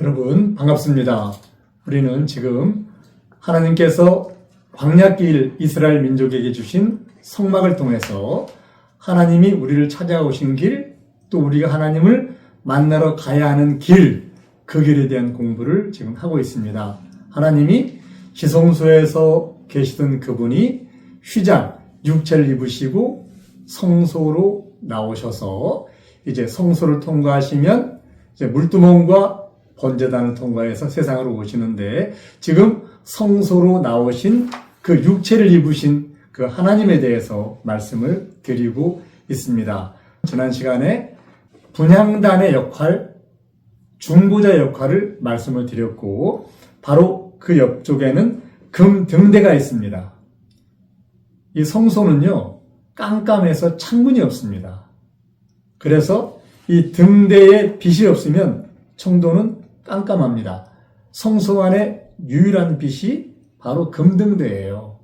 여러분 반갑습니다. 우리는 지금 하나님께서 광야길 이스라엘 민족에게 주신 성막을 통해서 하나님이 우리를 찾아오신 길, 또 우리가 하나님을 만나러 가야 하는 길, 그 길에 대한 공부를 지금 하고 있습니다. 하나님이 지성소에서 계시던 그분이 휘장, 육체를 입으시고 성소로 나오셔서 이제 성소를 통과하시면 이제 물두멍과 번제단을 통과해서 세상으로 오시는데, 지금 성소로 나오신 그 육체를 입으신 그 하나님에 대해서 말씀을 드리고 있습니다. 지난 시간에 분향단의 역할, 중보자 역할을 말씀을 드렸고, 바로 그 옆쪽에는 금 등대가 있습니다. 이 성소는요, 깜깜해서 창문이 없습니다. 그래서 이 등대에 빛이 없으면 청도는 깜깜합니다. 성소 안에 유일한 빛이 바로 금등대예요.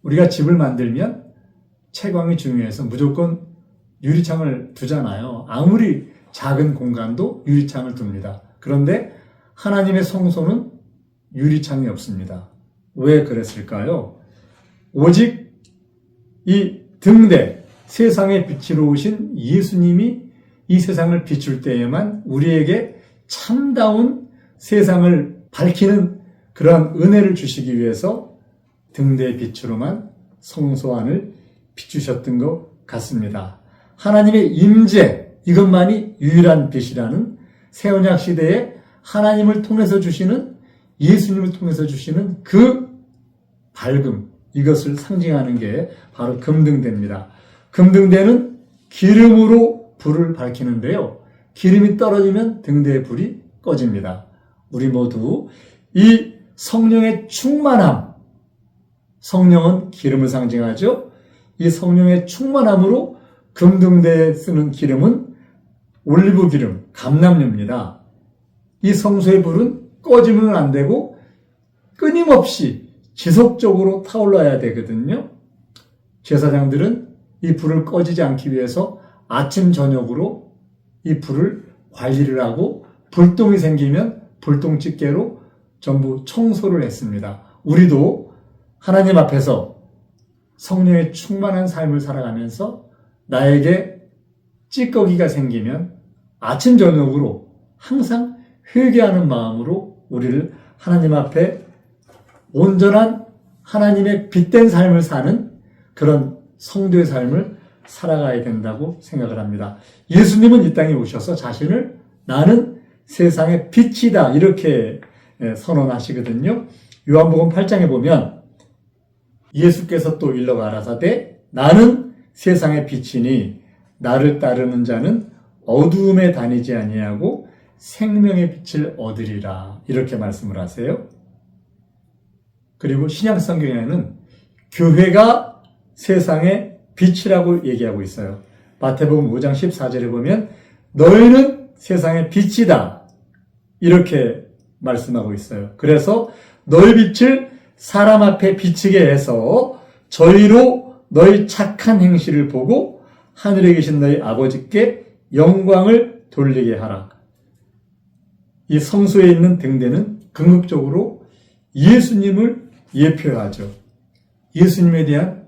우리가 집을 만들면 채광이 중요해서 무조건 유리창을 두잖아요. 아무리 작은 공간도 유리창을 둡니다. 그런데 하나님의 성소는 유리창이 없습니다. 왜 그랬을까요? 오직 이 등대, 세상의 빛으로 오신 예수님이 이 세상을 비출 때에만 우리에게 참다운 세상을 밝히는 그러한 은혜를 주시기 위해서 등대의 빛으로만 성소 안을 비추셨던 것 같습니다. 하나님의 임재, 이것만이 유일한 빛이라는 새언약 시대에 하나님을 통해서 주시는, 예수님을 통해서 주시는 그 밝음, 이것을 상징하는 게 바로 금등대입니다. 금등대는 기름으로 불을 밝히는데요, 기름이 떨어지면 등대의 불이 꺼집니다. 우리 모두 이 성령의 충만함, 성령은 기름을 상징하죠. 이 성령의 충만함으로 금등대에 쓰는 기름은 올리브 기름, 감람유입니다. 이 성소의 불은 꺼지면 안 되고 끊임없이 지속적으로 타올라야 되거든요. 제사장들은 이 불을 꺼지지 않기 위해서 아침 저녁으로 이 불을 관리를 하고, 불똥이 생기면 불똥 집게로 전부 청소를 했습니다. 우리도 하나님 앞에서 성령의 충만한 삶을 살아가면서 나에게 찌꺼기가 생기면 아침 저녁으로 항상 회개하는 마음으로 우리를 하나님 앞에 온전한 하나님의 빛된 삶을 사는 그런 성도의 삶을 살아가야 된다고 생각을 합니다. 예수님은 이 땅에 오셔서 자신을 나는 세상의 빛이다, 이렇게 선언하시거든요. 요한복음 8장에 보면 예수께서 또 일러 가라사대 나는 세상의 빛이니 나를 따르는 자는 어두움에 다니지 아니하고 생명의 빛을 얻으리라, 이렇게 말씀을 하세요. 그리고 신약성경에는 교회가 세상의 빛이라고 얘기하고 있어요. 마태복음 5장 14절에 보면 너희는 세상의 빛이다, 이렇게 말씀하고 있어요. 그래서 너희 빛을 사람 앞에 비치게 해서 저희로 너희 착한 행실을 보고 하늘에 계신 너희 아버지께 영광을 돌리게 하라. 이 성소에 있는 등대는 궁극적으로 예수님을 예표하죠. 예수님에 대한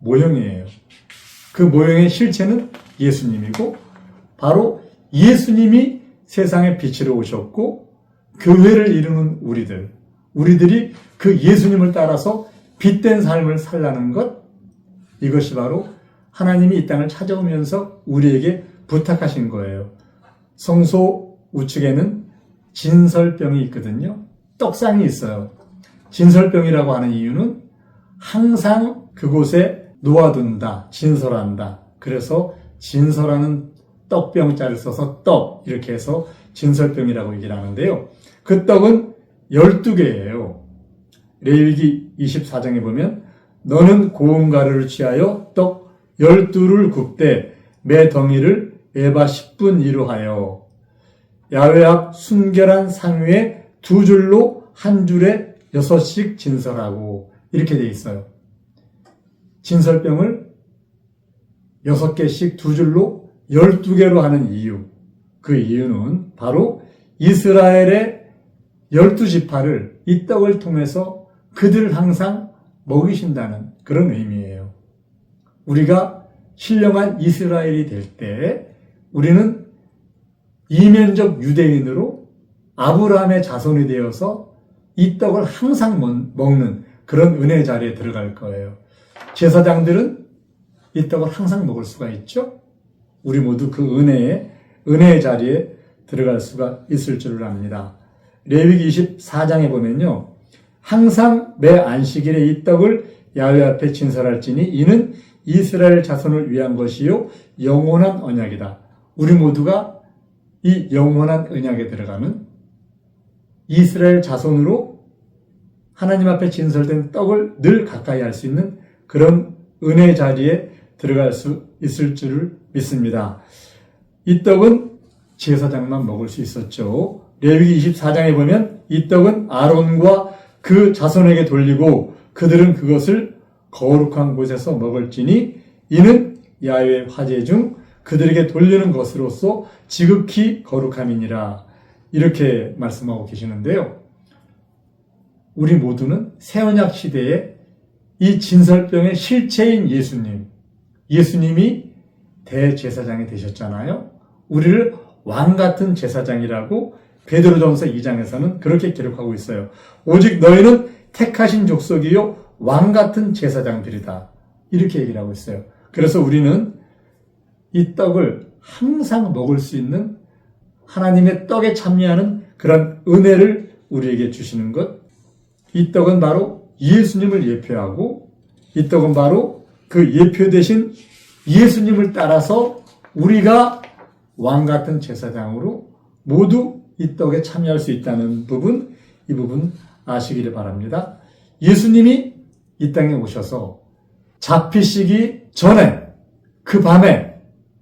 모형이에요. 그 모형의 실체는 예수님이고, 바로 예수님이 세상의 빛으로 오셨고 교회를 이루는 우리들이 그 예수님을 따라서 빛된 삶을 살라는 것, 이것이 바로 하나님이 이 땅을 찾아오면서 우리에게 부탁하신 거예요. 성소 우측에는 진설병이 있거든요. 떡상이 있어요. 진설병이라고 하는 이유는 항상 그곳에 놓아둔다, 진설한다. 그래서 진설하는 떡병자를 써서 떡, 이렇게 해서 진설병이라고 얘기를 하는데요. 그 떡은 12개예요. 레위기 24장에 보면 너는 고운 가루를 취하여 떡 12를 굽되 매 덩이를 에바 10분 이루 하여 야외 앞 순결한 상 위에 2줄로 한 줄에 6씩 진설하고, 이렇게 돼 있어요. 진설병을 6개씩 2줄로 12개로 하는 이유, 그 이유는 바로 이스라엘의 12지파를 이 떡을 통해서 그들을 항상 먹이신다는 그런 의미예요. 우리가 신령한 이스라엘이 될 때 우리는 이면적 유대인으로 아브라함의 자손이 되어서 이 떡을 항상 먹는 그런 은혜의 자리에 들어갈 거예요. 제사장들은 이 떡을 항상 먹을 수가 있죠. 우리 모두 그 은혜의 자리에 들어갈 수가 있을 줄을 압니다. 레위기 24장에 보면요. 항상 매 안식일에 이 떡을 야훼 앞에 진설할지니 이는 이스라엘 자손을 위한 것이요 영원한 언약이다. 우리 모두가 이 영원한 언약에 들어가는 이스라엘 자손으로 하나님 앞에 진설된 떡을 늘 가까이 할 수 있는 그런 은혜의 자리에 들어갈 수 있을 줄을 믿습니다. 이 떡은 제사장만 먹을 수 있었죠. 레위기 24장에 보면 이 떡은 아론과 그 자손에게 돌리고 그들은 그것을 거룩한 곳에서 먹을지니 이는 야훼의 화제 중 그들에게 돌리는 것으로서 지극히 거룩함이니라. 이렇게 말씀하고 계시는데요. 우리 모두는 새언약 시대에 이 진설병의 실체인 예수님이 대제사장이 되셨잖아요. 우리를 왕같은 제사장이라고 베드로전서 2장에서는 그렇게 기록하고 있어요. 오직 너희는 택하신 족속이요 왕같은 제사장들이다. 이렇게 얘기를 하고 있어요. 그래서 우리는 이 떡을 항상 먹을 수 있는 하나님의 떡에 참여하는 그런 은혜를 우리에게 주시는 것. 이 떡은 바로 예수님을 예표하고 이 떡은 바로 그 예표되신 예수님을 따라서 우리가 왕같은 제사장으로 모두 이 떡에 참여할 수 있다는 부분, 이 부분 아시기를 바랍니다. 예수님이 이 땅에 오셔서 잡히시기 전에 그 밤에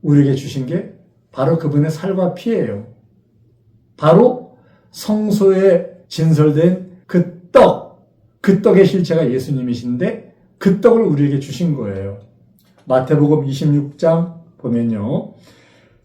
우리에게 주신 게 바로 그분의 살과 피예요. 바로 성소에 진설된 그 떡, 그 떡의 실체가 예수님이신데 그 떡을 우리에게 주신 거예요. 마태복음 26장 보면요.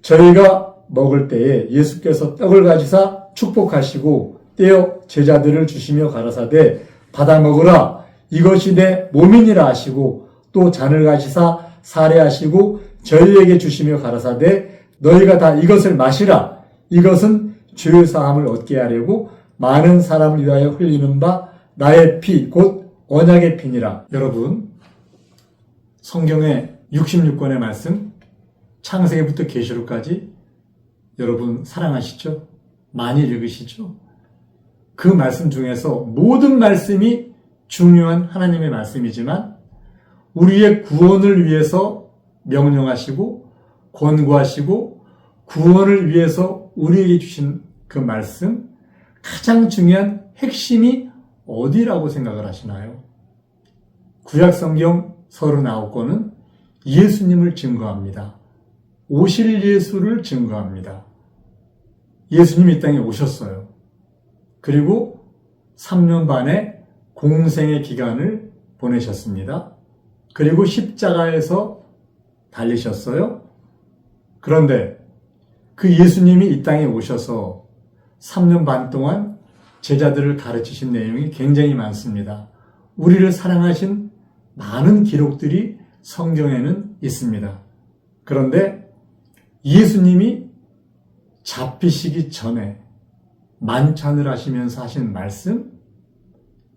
저희가 먹을 때에 예수께서 떡을 가지사 축복하시고 떼어 제자들을 주시며 가라사대 받아 먹으라 이것이 내 몸이니라 하시고 또 잔을 가지사 사례하시고 저희에게 주시며 가라사대 너희가 다 이것을 마시라 이것은 죄의 사함을 얻게 하려고 많은 사람을 위하여 흘리는 바 나의 피 곧 언약의 피니라. 여러분 성경의 66권의 말씀 창세기부터 계시록까지 여러분 사랑하시죠? 많이 읽으시죠? 그 말씀 중에서 모든 말씀이 중요한 하나님의 말씀이지만 우리의 구원을 위해서 명령하시고 권고하시고 구원을 위해서 우리에게 주신 그 말씀 가장 중요한 핵심이 어디라고 생각을 하시나요? 구약성경 39권은 예수님을 증거합니다. 오실 예수를 증거합니다. 예수님이 이 땅에 오셨어요. 그리고 3년 반의 공생의 기간을 보내셨습니다. 그리고 십자가에서 달리셨어요. 그런데 그 예수님이 이 땅에 오셔서 3년 반 동안 제자들을 가르치신 내용이 굉장히 많습니다. 우리를 사랑하신 많은 기록들이 성경에는 있습니다. 그런데 예수님이 잡히시기 전에 만찬을 하시면서 하신 말씀,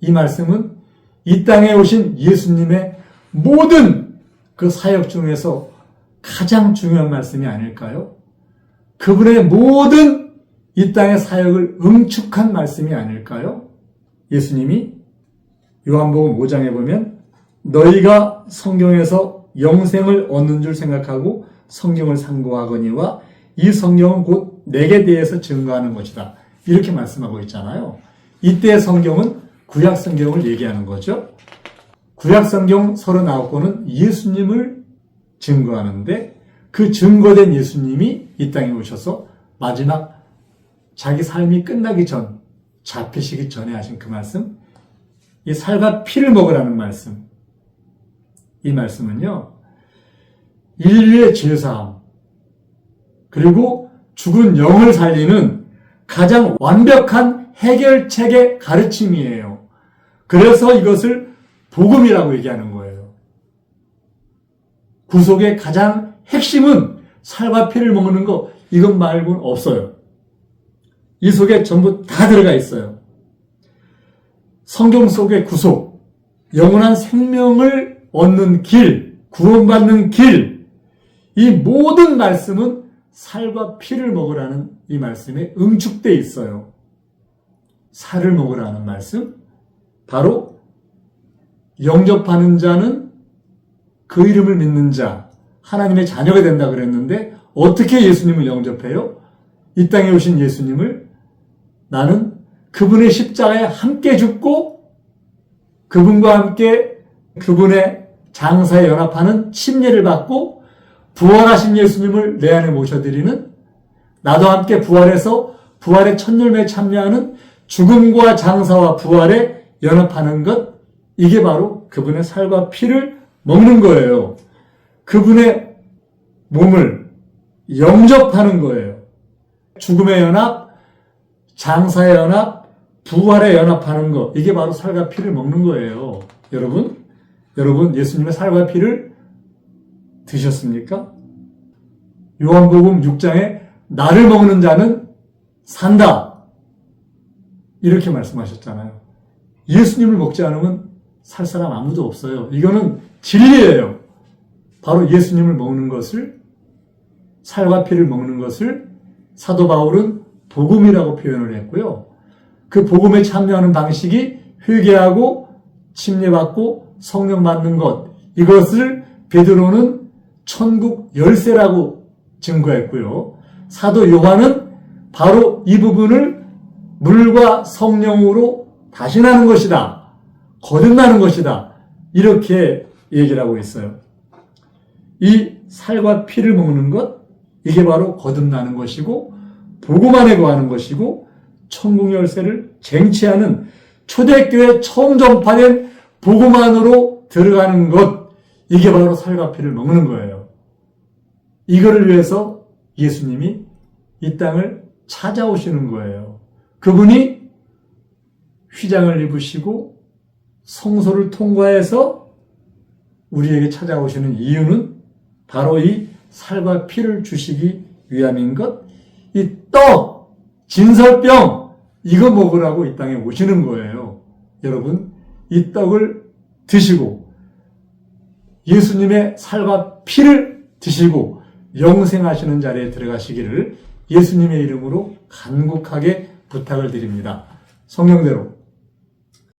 이 말씀은 이 땅에 오신 예수님의 모든 그 사역 중에서 가장 중요한 말씀이 아닐까요? 그분의 모든 이 땅의 사역을 응축한 말씀이 아닐까요? 예수님이 요한복음 5장에 보면 너희가 성경에서 영생을 얻는 줄 생각하고 성경을 상고하거니와 이 성경은 곧 내게 대해서 증거하는 것이다. 이렇게 말씀하고 있잖아요. 이때 성경은 구약 성경을 얘기하는 거죠. 구약 성경 39권은 예수님을 증거하는데 그 증거된 예수님이 이 땅에 오셔서 마지막 자기 삶이 끝나기 전, 잡히시기 전에 하신 그 말씀, 이 살과 피를 먹으라는 말씀, 이 말씀은요, 인류의 죄사함, 그리고 죽은 영을 살리는 가장 완벽한 해결책의 가르침이에요. 그래서 이것을 복음이라고 얘기하는 거예요. 구속의 가장 핵심은 살과 피를 먹는 거, 이것 말고는 없어요. 이 속에 전부 다 들어가 있어요. 성경 속의 구속, 영원한 생명을 얻는 길, 구원받는 길, 이 모든 말씀은 살과 피를 먹으라는 이 말씀에 응축되어 있어요. 살을 먹으라는 말씀, 바로 영접하는 자는 그 이름을 믿는 자, 하나님의 자녀가 된다 그랬는데 어떻게 예수님을 영접해요? 이 땅에 오신 예수님을 나는 그분의 십자가에 함께 죽고 그분과 함께 그분의 장사에 연합하는 침례를 받고 부활하신 예수님을 내 안에 모셔드리는, 나도 함께 부활해서 부활의 첫 열매에 참여하는 죽음과 장사와 부활에 연합하는 것, 이게 바로 그분의 살과 피를 먹는 거예요. 그분의 몸을 영접하는 거예요. 죽음의 연합, 장사의 연합, 부활에 연합하는 것, 이게 바로 살과 피를 먹는 거예요. 여러분 예수님의 살과 피를 드셨습니까? 요한복음 6장에 나를 먹는 자는 산다, 이렇게 말씀하셨잖아요. 예수님을 먹지 않으면 살 사람 아무도 없어요. 이거는 진리예요. 바로 예수님을 먹는 것을, 살과 피를 먹는 것을 사도 바울은 복음이라고 표현을 했고요. 그 복음에 참여하는 방식이 회개하고 침례받고 성령 받는 것, 이것을 베드로는 천국 열쇠라고 증거했고요. 사도 요한은 바로 이 부분을 물과 성령으로 다신하는 것이다, 거듭나는 것이다, 이렇게 얘기를 하고 있어요. 이 살과 피를 먹는 것, 이게 바로 거듭나는 것이고 복음 안에 거하는 것이고 천국 열쇠를 쟁취하는, 초대교회 처음 전파된 복음 안으로 들어가는 것, 이게 바로 살과 피를 먹는 거예요. 이거를 위해서 예수님이 이 땅을 찾아오시는 거예요. 그분이 휘장을 입으시고 성소를 통과해서 우리에게 찾아오시는 이유는 바로 이 살과 피를 주시기 위함인 것, 이 떡, 진설병, 이거 먹으라고 이 땅에 오시는 거예요. 여러분, 이 떡을 드시고 예수님의 살과 피를 드시고 영생하시는 자리에 들어가시기를 예수님의 이름으로 간곡하게 부탁을 드립니다. 성령대로